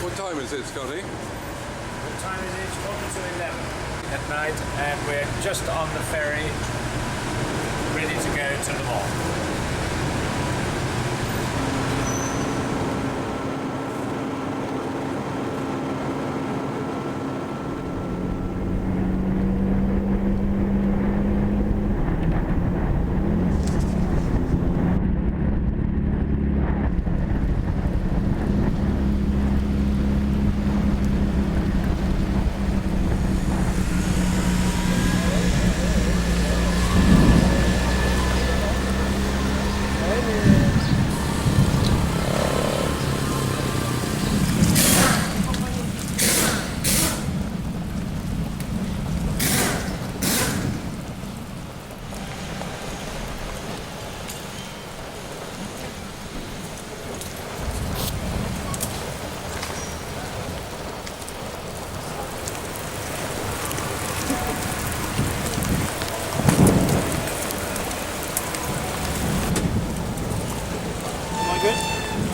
What time is it, Scotty? What time is it? It's 11 at night, and we're just on the ferry, ready to go to the mall.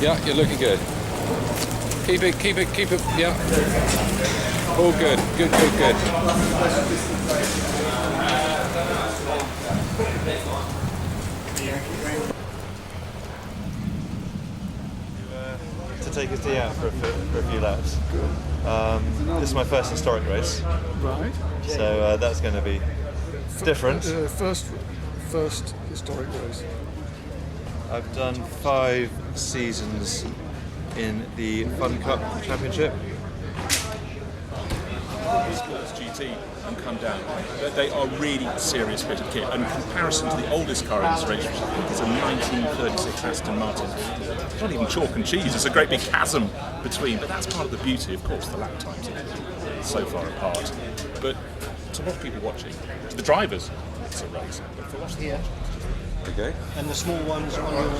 Yeah, you're looking good. Keep it, yeah. All good, good. To take us out for a few laps. This is my first historic race. Right. So that's going to be different. First historic race. I've done 5 seasons in the Fun Cup Championship. Sports GT and come down. They are really a serious bit of kit. And in comparison to the oldest car in this race, which I think is a 1936 Aston Martin, it's not even chalk and cheese. There's a great big chasm between. But that's part of the beauty, of course, the lap times are so far apart. But to a lot of people watching, to the drivers, it's a race. But for a lot of here. Okay. And the small ones on your rear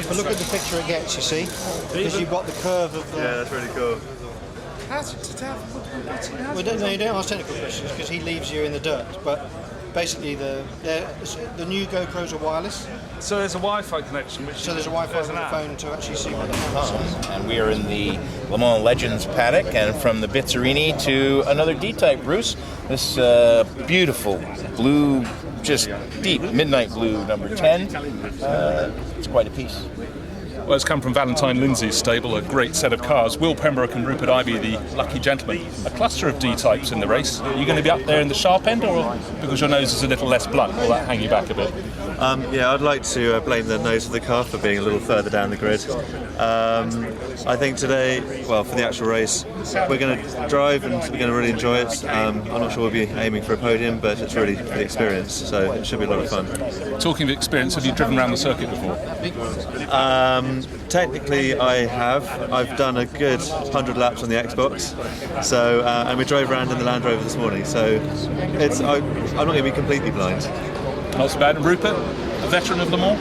But look at the picture it gets, you see? Because you've got the curve of the... Yeah, that's really cool. Well, no, you don't ask technical questions because he leaves you in the dirt, but basically the new GoPros are wireless. So there's a Wi-Fi connection, So there's a Wi-Fi on the phone to actually see what the camera says. And we are in the Le Mans Legends paddock, and from the Bizzarini to another D Type, Bruce. This beautiful blue, just deep midnight blue number 10. It's quite a piece. Well, it's come from Valentine Lindsay's stable, a great set of cars. Will Pembroke and Rupert Ivey, the lucky gentlemen. A cluster of D-types in the race. Are you going to be up there in the sharp end, or because your nose is a little less blunt, will that hang you back a bit? Yeah, I'd like to blame the nose of the car for being a little further down the grid. I think today, well, for the actual race, we're going to drive and we're going to really enjoy it. I'm not sure we'll be aiming for a podium, but it's really for the experience, so it should be a lot of fun. Talking of experience, have you driven around the circuit before? Technically, I have. I've done a good 100 laps on the Xbox, so and we drove around in the Land Rover this morning. So I'm not going to be completely blind. Not so bad. Rupert, a veteran of Le Mans?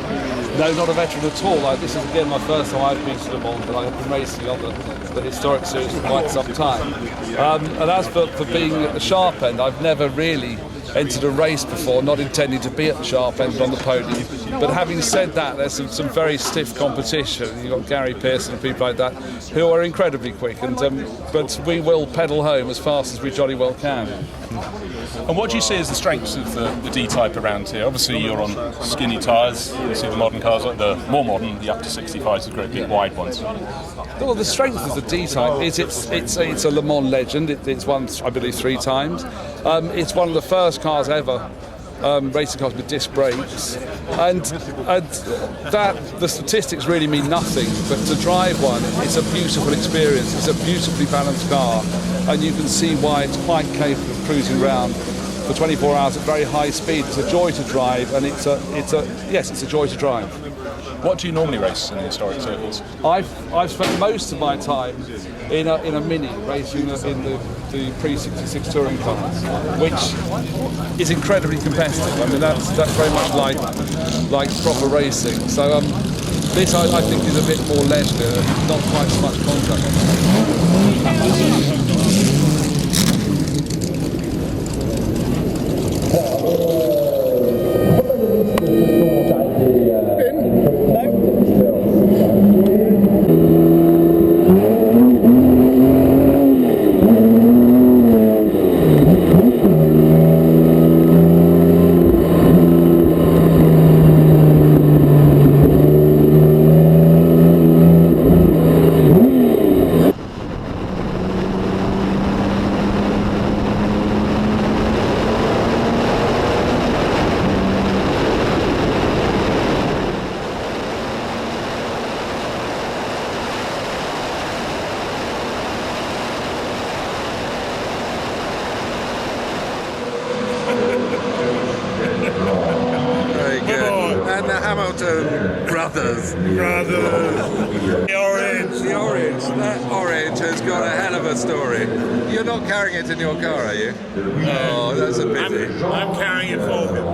No, not a veteran at all. This is again my first time I've been to Le Mans, but I've been racing on the historic series for quite some time. And as for being at the sharp end, I've never really entered a race before, not intending to be at the sharp end on the podium. But having said that, there's some very stiff competition. You've got Gary Pearson and people like that who are incredibly quick, and but we will pedal home as fast as we jolly well can. And what do you see as the strengths of the D-Type around here? Obviously you're on skinny tyres, you see the modern cars, like the more modern, the up to 65s, the great big wide ones. Well, the strength of the D-Type is it's a Le Mans legend. It's won, I believe, 3 times. It's one of the first cars ever, racing cars with disc brakes, and that the statistics really mean nothing. But to drive one, it's a beautiful experience. It's a beautifully balanced car, and you can see why it's quite capable of cruising around for 24 hours at very high speed. It's a joy to drive, and it's a joy to drive. What do you normally race in the historic circuits? I've spent most of my time in a Mini racing in the pre-66 touring cars, which is incredibly competitive. I mean that's very much like proper racing. So this I think is a bit more leisure, not quite so much contact. not brothers. The orange. The orange. That orange has got a hell of a story. You're not carrying it in your car, are you? Oh, that's a pity. I'm carrying it for him.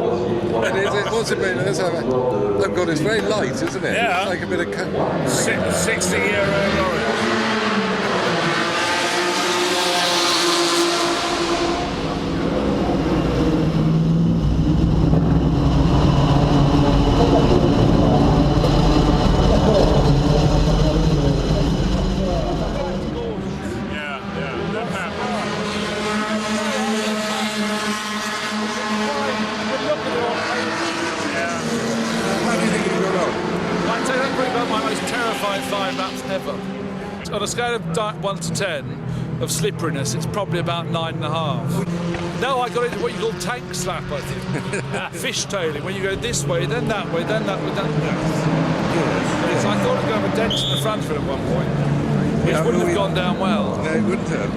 And is it? What's it been? Oh God, it's very light, isn't it? Yeah. It's like a bit of. 60-year-old orange. On a scale of 1 to 10 of slipperiness, it's probably about 9.5. No, I got into what you call tank slap, I think. Fishtailing, when you go this way, then that way, then that way, then that. Yes, I thought I'd go have a dent in the front of it at one point, which wouldn't have gone down well. No, it wouldn't have.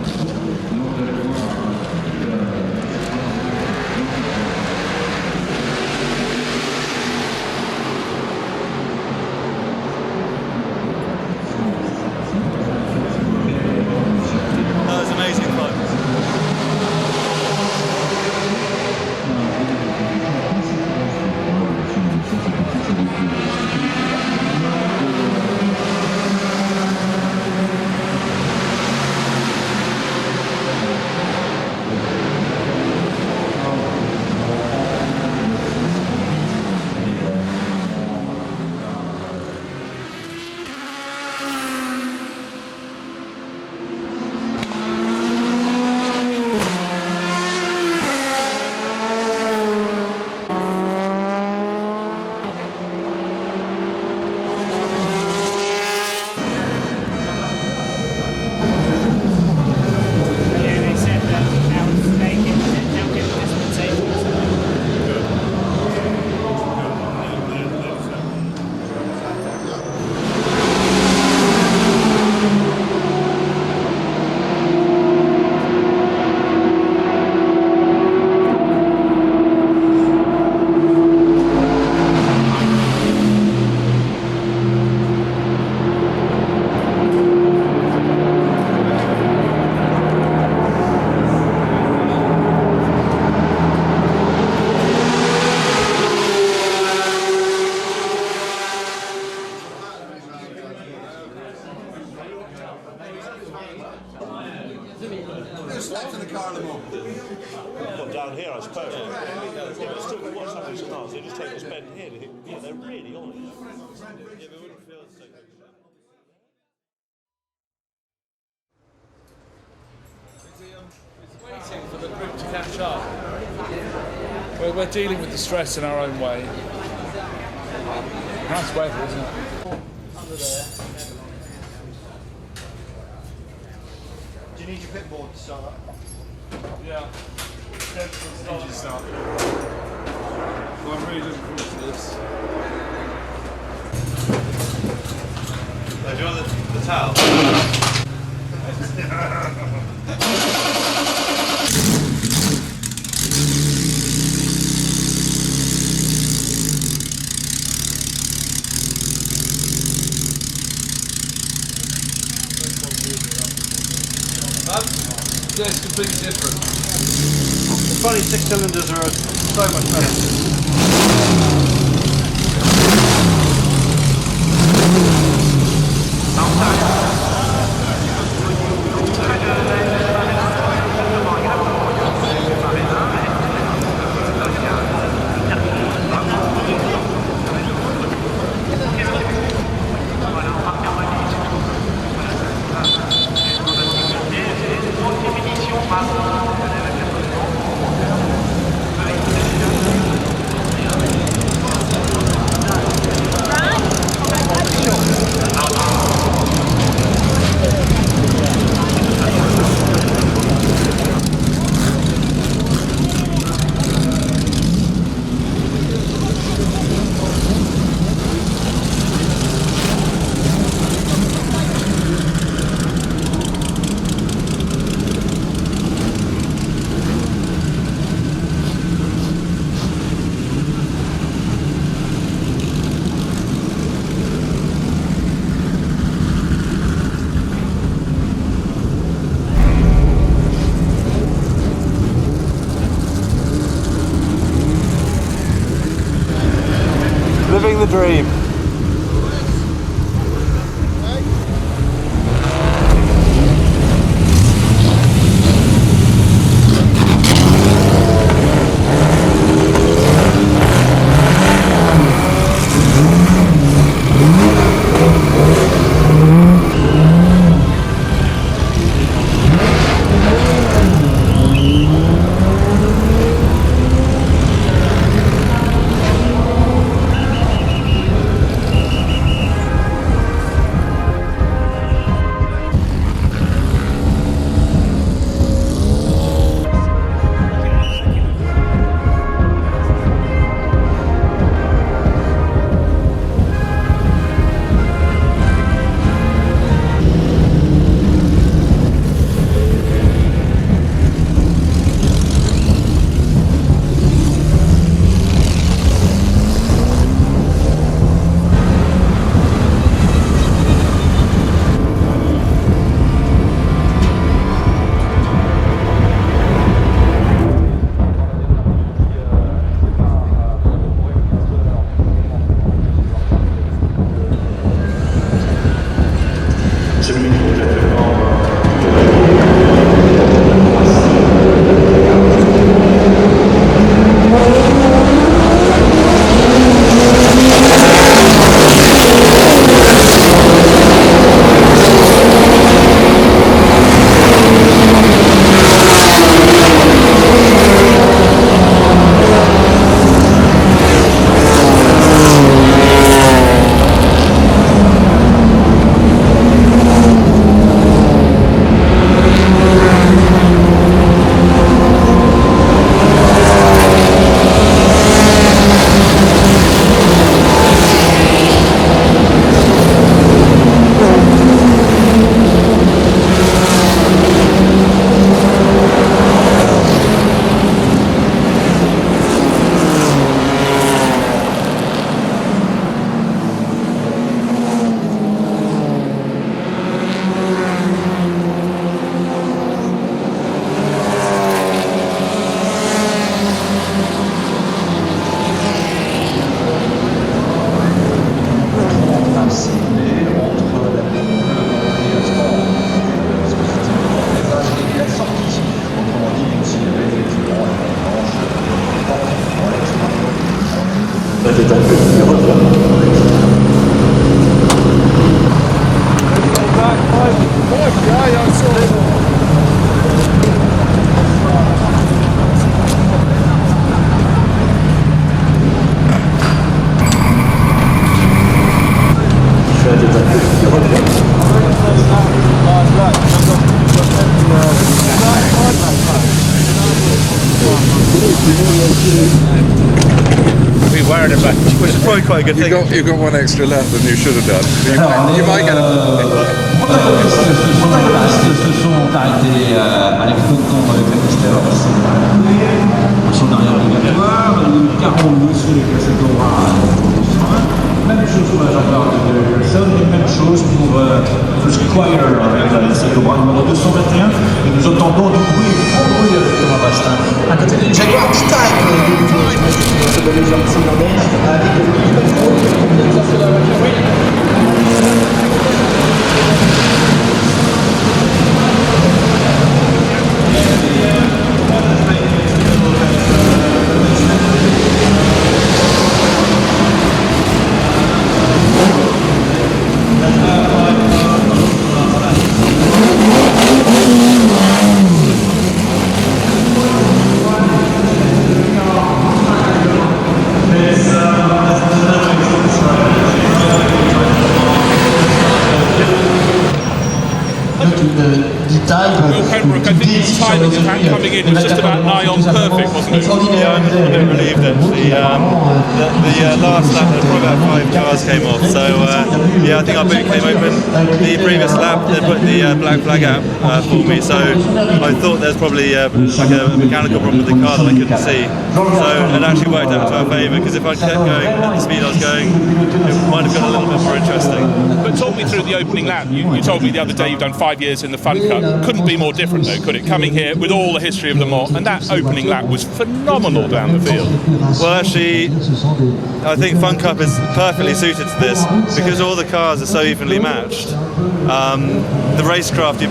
Down here, I suppose. Yeah, but still, we watch some of these cars, they just take this bend here, and yeah, they're really on it. Yeah, but it wouldn't feel so good. Waiting for the group to catch up. We're dealing with the stress in our own way. Nice weather, isn't it? Under there. Do you need your pit board to start up? Yeah. Engine start. Well, I'm really looking forward to this. Do you want the towel? Yeah, it's completely different. It's funny, 6 cylinders are so much better. dream. We worried about it. Which is probably quite a good thing. You got one extra lap than you should have done. You might get a... se sont arrêtés à l'explosion dans le Fifties. Marche en arrière obligatoire, le 42 sur les cassettes droits. Même chose pour la Jaguar de personne et même chose pour le Squire avec la cassette droit numéro 221. Et nous entendons du bruit avec Thomas Bastin. À côté du Jaguar D Type, ce bel exemple finlandais, avec Pembroke, I think the time of the pack coming in was just about nigh on perfect, wasn't it? Yeah, I'm just a bit relieved actually. The last lap, there were probably about 5 cars came off, so yeah, I think our boot came open. The previous lap, they put the black flag out for me, so I thought there's probably like a mechanical problem with the car that I couldn't see. So it actually worked out to our favour, because if I'd kept going at the speed I was going, it might have got a little bit more interesting. But talk me through the opening lap. You told me the other day you've done 5 years in the Fun Cup. couldn't be more different though, could it? Coming here with all the history of Le Mans, and that opening lap was phenomenal down the field. Well, actually, I think Fun Cup is perfectly suited to this because all the cars are so evenly matched. The racecraft you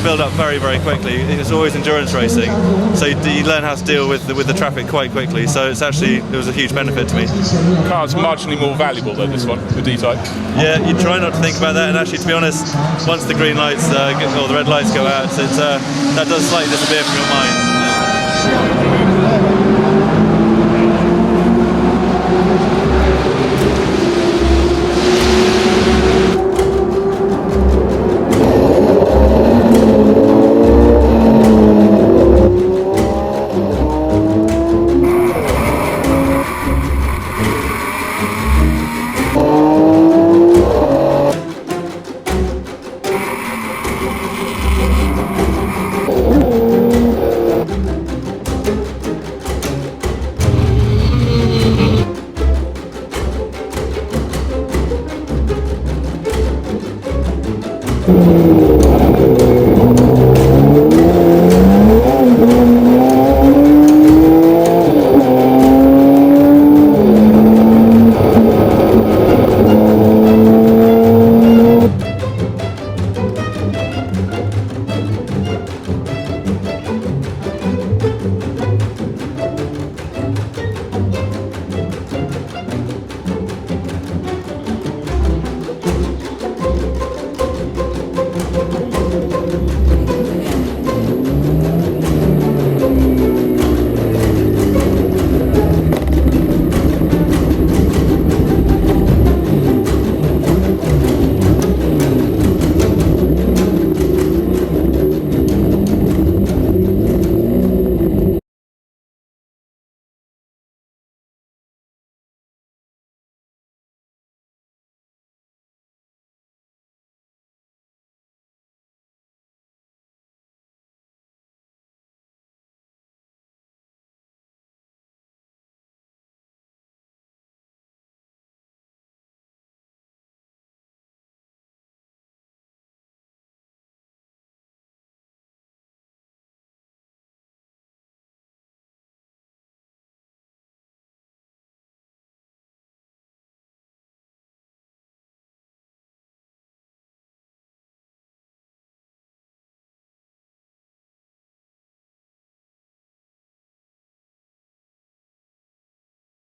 build up very, very quickly. It's always endurance racing, so you learn how to deal with the traffic quite quickly. So it was a huge benefit to me. The car's marginally more valuable than this one, the D Type. Yeah, you try not to think about that, and actually, to be honest, once the green lights or the red lights go out, that does slightly disappear from your mind.